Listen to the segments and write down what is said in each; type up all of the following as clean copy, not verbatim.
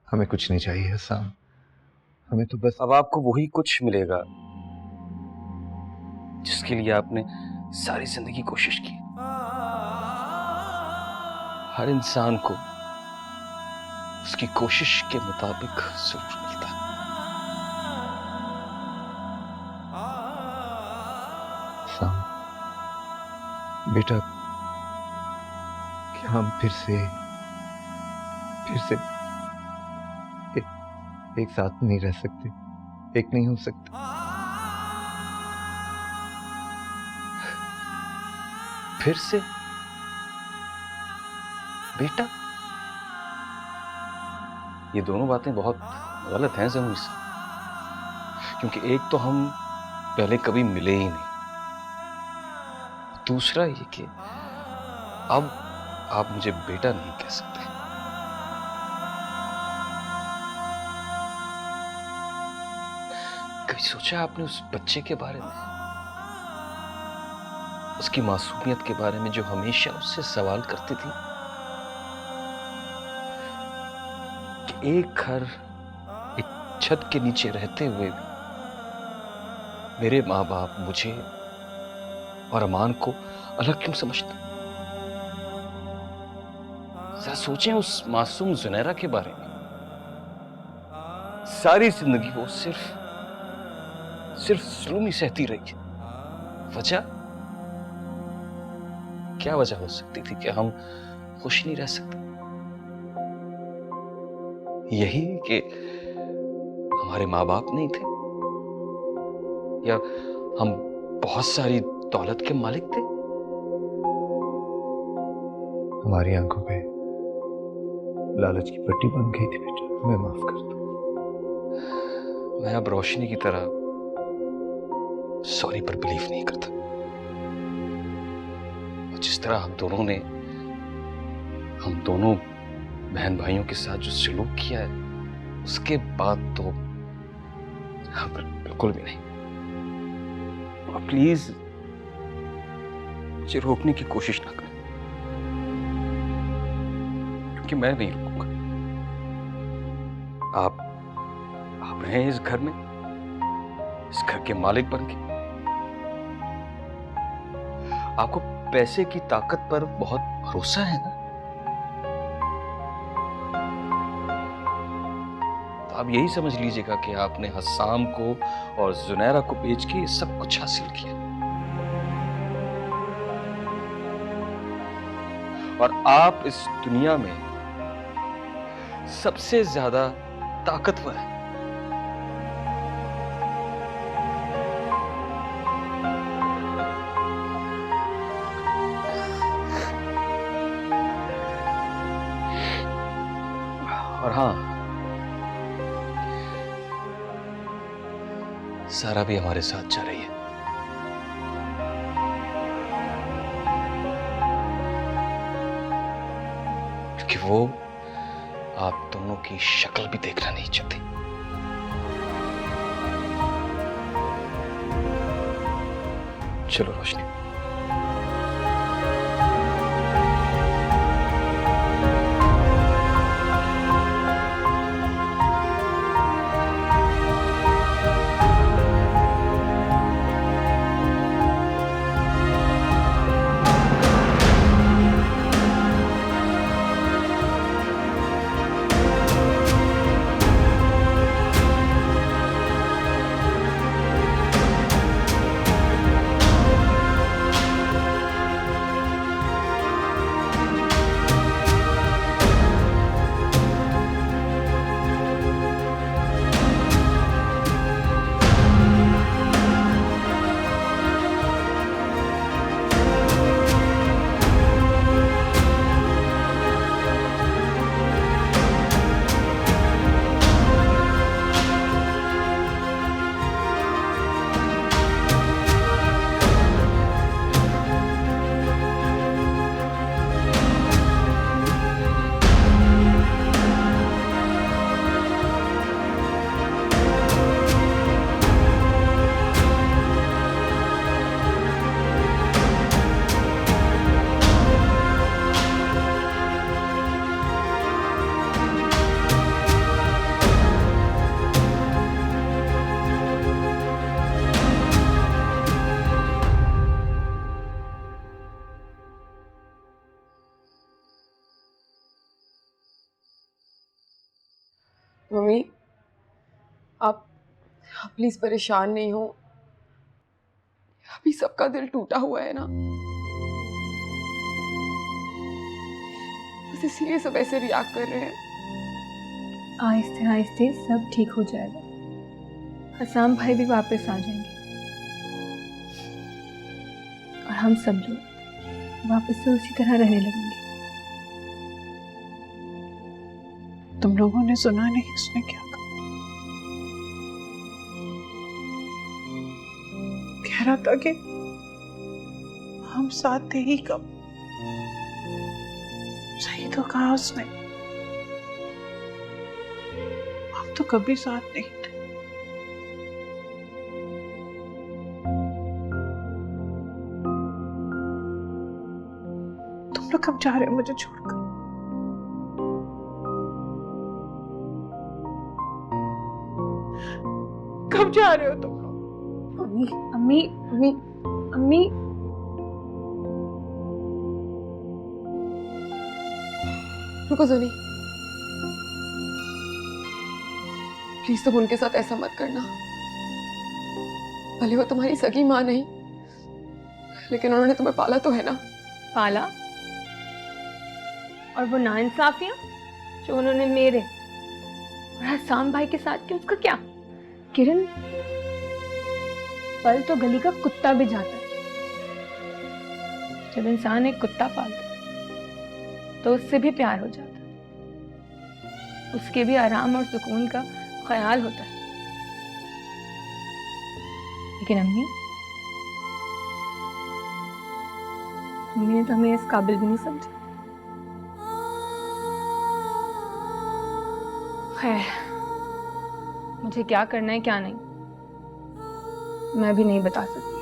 हमें कुछ नहीं चाहिए हसाम, हमें तो बस। अब आपको वही कुछ मिलेगा जिसके लिए आपने सारी जिंदगी कोशिश की। हर इंसान को उसकी कोशिश के मुताबिक जरूर मिलता है। हसाम बेटा, क्या हम फिर से एक साथ नहीं रह सकते, एक नहीं हो सकते? फिर से बेटा, ये दोनों बातें बहुत गलत हैं जमीर साहब, क्योंकि एक तो हम पहले कभी मिले ही नहीं, दूसरा ये कि अब आप मुझे बेटा नहीं कह सकते। कभी सोचा आपने उस बच्चे के बारे में, उसकी मासूमियत के बारे में जो हमेशा उससे सवाल करती थी कि एक घर, एक छत के नीचे रहते हुए भी मेरे माँ बाप मुझे और अमान को अलग क्यों समझते? जरा सोचें उस मासूम जुनैरा के बारे में। सारी जिंदगी वो सिर्फ जुल्म ही सहती रही है। वजह क्या वजह हो सकती थी कि हम खुश नहीं रह सकते? यही कि हमारे माँ बाप नहीं थे, या हम बहुत सारी दौलत के मालिक थे? हमारी आंखों पे लालच की पट्टी बन गई थी बेटा, हमें माफ कर दो। मैं अब रोशनी की तरह सॉरी पर बिलीव नहीं करता। जिस तरह हम दोनों बहन भाइयों के साथ जो सलूक किया है, उसके बाद तो हाँ, बिल्कुल भी नहीं। और प्लीज मुझे रोकने की कोशिश ना करें, क्योंकि मैं नहीं रोकूंगा। आप रहे इस घर में, इस घर के मालिक बन के। आपको पैसे की ताकत पर बहुत भरोसा है ना, तो आप यही समझ लीजिएगा कि आपने हसाम को और जुनैरा को बेच के ये सब कुछ हासिल किया, और आप इस दुनिया में सबसे ज्यादा ताकतवर हैं। और हाँ, सारा भी हमारे साथ जा रही है। क्योंकि वो आप दोनों की शक्ल भी देखना नहीं चाहती। चलो रोशनी। मम्मी, आप प्लीज परेशान नहीं हो। अभी सबका दिल टूटा हुआ है ना, बस इसलिए सब ऐसे रिएक्ट कर रहे हैं। आहिस्ते आहिस्ते सब ठीक हो जाएगा। हसाम भाई भी वापस आ जाएंगे और हम सब लोग वापस से उसी तरह रहने लगेंगे। तुम लोगों ने सुना नहीं उसने क्या कहा? कह रहा था कि हम साथ थे ही कब। सही तो कहा उसने, हम तो कभी साथ नहीं थे। तुम लोग कब जा रहे हो मुझे छोड़कर? कब जा रहे हो तुम लोग? अम्मी अम्मी अम्मी अम्मी, रुको जोनी, प्लीज तुम उनके साथ ऐसा मत करना। भले वो तुम्हारी सगी माँ नहीं, लेकिन उन्होंने तुम्हें पाला तो है ना। पाला? और वो नाइंसाफियां जो उन्होंने मेरे और हसाम भाई के साथ किया, उसका क्या? किरण, पल तो गली का कुत्ता भी जाता है। जब इंसान एक कुत्ता पालता है तो उससे भी प्यार हो जाता है, उसके भी आराम और सुकून का ख्याल होता है। लेकिन अम्मी ने तो हमें इस काबिल भी नहीं समझा। खैर, मुझे क्या करना है क्या नहीं मैं भी नहीं बता सकती।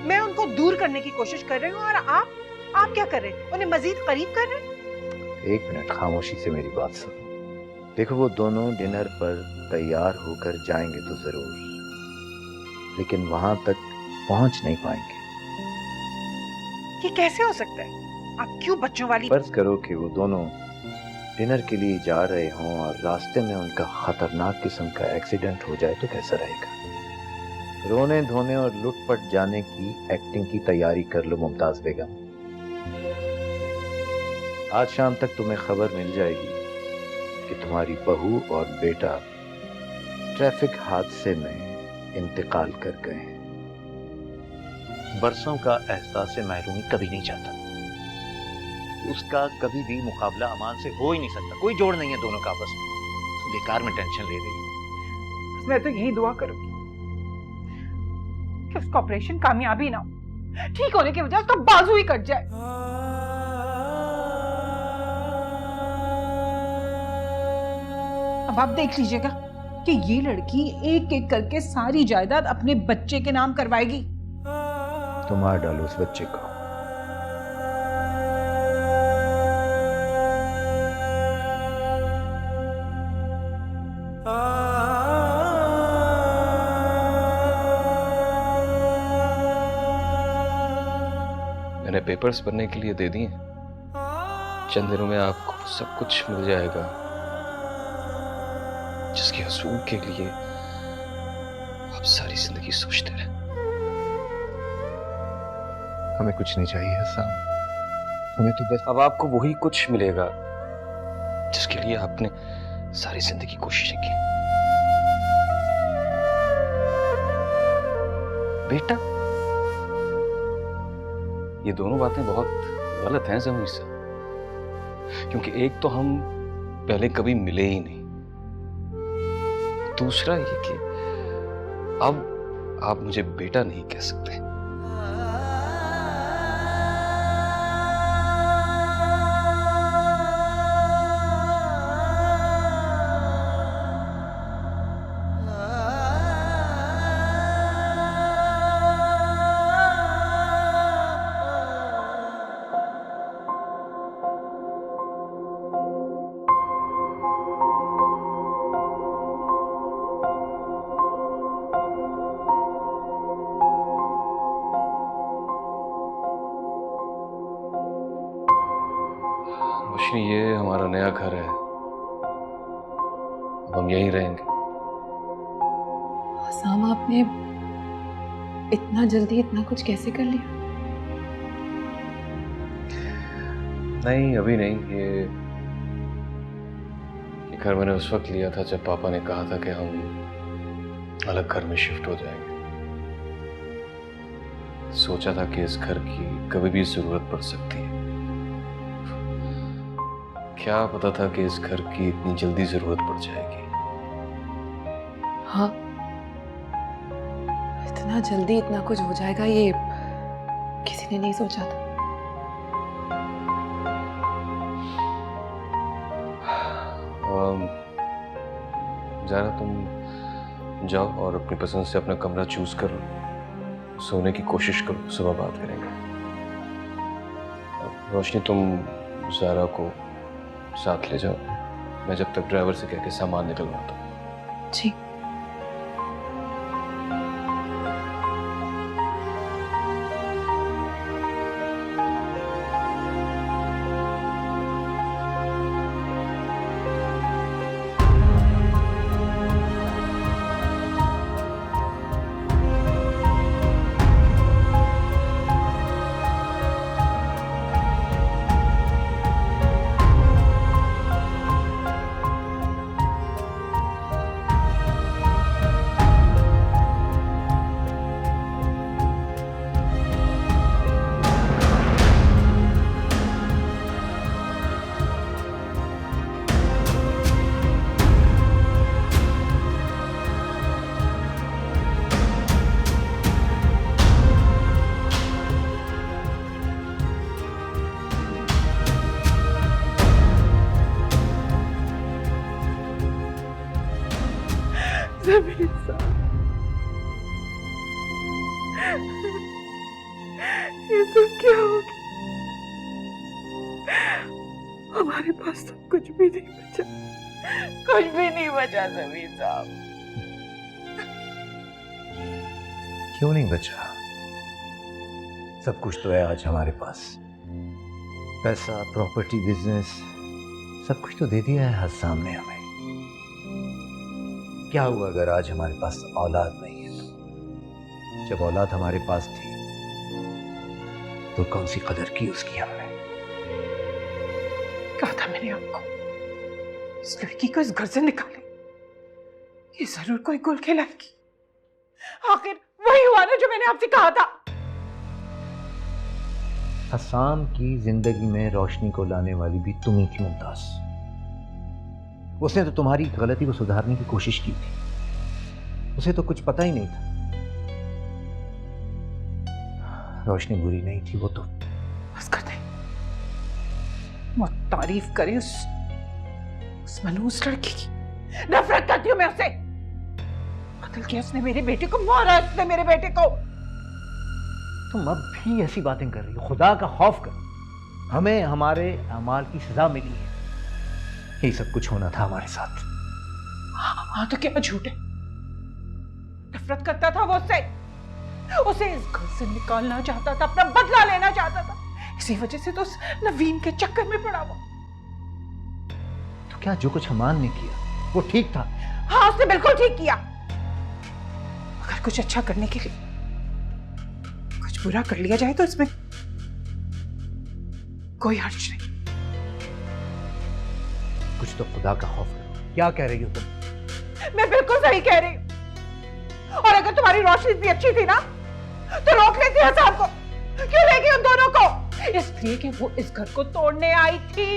मैं उनको दूर करने की कोशिश कर रही हूँ और आप क्या कर रहे हैं? उन्हें मजीद करीब कर रहे हैं? एक मिनट खामोशी से मेरी बात सुन। देखो, वो दोनों डिनर पर तैयार होकर जाएंगे तो जरूर, लेकिन वहां तक पहुंच नहीं पाएंगे। ये कैसे हो सकता है? आप क्यों बच्चों वाली? फर्ज करो कि वो दोनों डिनर के लिए जा रहे हों और रास्ते में उनका खतरनाक किस्म का एक्सीडेंट हो जाए तो कैसा रहेगा? रोने धोने और लुटपट जाने की एक्टिंग की तैयारी कर लो मुमताज बेगम। आज शाम तक तुम्हें खबर मिल जाएगी कि तुम्हारी बहू और बेटा ट्रैफिक हादसे में इंतकाल कर गए हैं। बरसों का एहसास महरूमी कभी नहीं चाहता। उसका कभी भी मुकाबला अमान से हो ही नहीं सकता। कोई जोड़ नहीं है दोनों का आपस में। बेकार में टेंशन ले रही है। मैं तो यही दुआ करूंगी कि उसका ऑपरेशन कामयाबी ना हो, ठीक होने के बजाय उसका बाजू ही कट जाए। अब आप देख लीजिएगा कि ये लड़की एक एक करके सारी जायदाद अपने बच्चे के नाम करवाएगी। तुम मार डालो उस बच्चे को। मैंने पेपर्स भरने के लिए दे दिए। चंद दिनों में आपको सब कुछ मिल जाएगा जिसके हसूल के लिए आप सारी जिंदगी सोचते रहे। हमें कुछ नहीं चाहिए हसन, हमें तो बस अब आपको वही कुछ मिलेगा जिसके लिए आपने सारी जिंदगी कोशिशें की। बेटा, ये दोनों बातें बहुत गलत हैं ज़मीर से, क्योंकि एक तो हम पहले कभी मिले ही नहीं दूसरा ये कि अब आप मुझे बेटा नहीं कह सकते। रोशनी, ये हमारा नया घर है, अब हम यहीं रहेंगे। हसाम, आपने इतना जल्दी इतना कुछ कैसे कर लिया? नहीं, अभी नहीं। ये घर मैंने उस वक्त लिया था जब पापा ने कहा था कि हम अलग घर में शिफ्ट हो जाएंगे। सोचा था कि इस घर की कभी भी जरूरत पड़ सकती है। क्या पता था कि इस घर की इतनी जल्दी जरूरत पड़ जाएगी। हाँ, इतना जल्दी इतना कुछ हो जाएगा ये किसी ने नहीं सोचा था। जाना, तुम जाओ और अपनी पसंद से अपना कमरा चूज करो, सोने की कोशिश करो, सुबह बात करेंगे। रोशनी, तुम ज़ारा को साथ ले जाओ, मैं जब तक ड्राइवर से कह के सामान निकलवाता हूँ। जी। जमीन साहब, ये सब क्या हो गया? हमारे पास तो कुछ भी नहीं बचा, कुछ भी नहीं बचा जमीन साहब। क्यों नहीं बचा? सब कुछ तो है आज हमारे पास। पैसा, प्रॉपर्टी, बिजनेस, सब कुछ तो दे दिया है हसाम ने हमें। क्या हुआ अगर आज हमारे पास औलाद नहीं है तो? जब औलाद हमारे पास थी तो कौन सी कदर की उसकी हमने। कहा था मैंने आपको, इस लड़की को इस घर से निकाले, ये जरूर कोई गुल खिलाएगी। आखिर वही हुआ ना जो मैंने आपसे कहा था। हसाम की जिंदगी में रोशनी को लाने वाली भी तुम ही थी मुमताज। उसने तो तुम्हारी गलती को सुधारने की कोशिश की थी, उसे तो कुछ पता ही नहीं था। रोशनी बुरी नहीं थी, वो तो बस कर दे, बहुत तारीफ करे उस मनहूस लड़की की। नफरत करती हूँ मैं उससे। कत्ल किया उसने मेरे बेटे को, मारा उसने मेरे बेटे को। तुम अब भी ऐसी बातें कर रही हो। खुदा का खौफ करो, हमें हमारे अमाल की सजा मिली है। यही सब कुछ होना था हमारे साथ। हाँ तो क्या झूठ है? नफरत करता था वो उससे, उसे इस घर से निकालना चाहता था, अपना बदला लेना चाहता था। इसी वजह से तो उस नवीन के चक्कर में पड़ा वो। तो क्या जो कुछ अमान ने किया वो ठीक था? हाँ, उसने बिल्कुल ठीक किया। अगर कुछ अच्छा करने के लिए कुछ बुरा कर लिया जाए तो इसमें कोई हर्ज नहीं। कुछ तो खुदा का खौफ करो। क्या कह रही हो तुम? मैं बिल्कुल सही कह रही हूँ। और अगर तुम्हारी रोशनी इतनी अच्छी थी ना तो रोक लेती हसाम को। क्यों ले गई उन दोनों को? इसलिए कि वो इस घर को तोड़ने आई थी।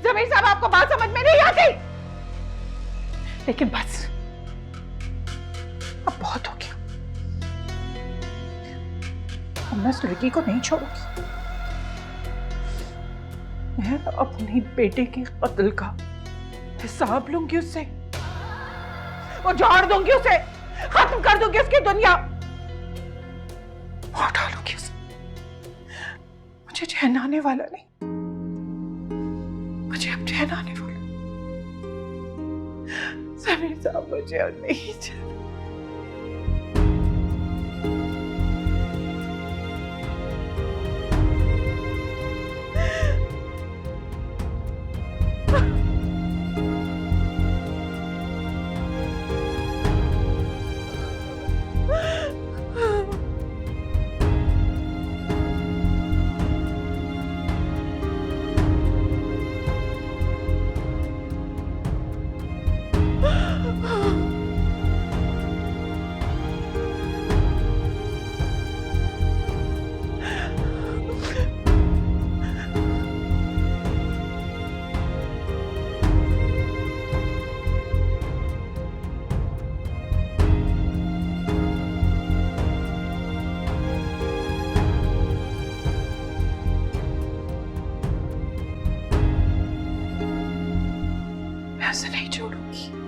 जमीर साहब, आपको बात समझ में नहीं आती? लेकिन बस अब बहुत हो गया। अब मैं इस लड़की को नहीं छोड़ूंगी। मैं अपने बेटे के कत्ल का हिसाब लूंगी उससे, उजाड़ दूंगी उसे, खत्म कर दूंगी उसकी दुनिया, मार डालूंगी उसे। मुझे चैन आने वाला नहीं, मुझे अब चैन आने वाला समीर साहब, मुझे अब नहीं चैन। मैं उसे नहीं छोड़ूंगी।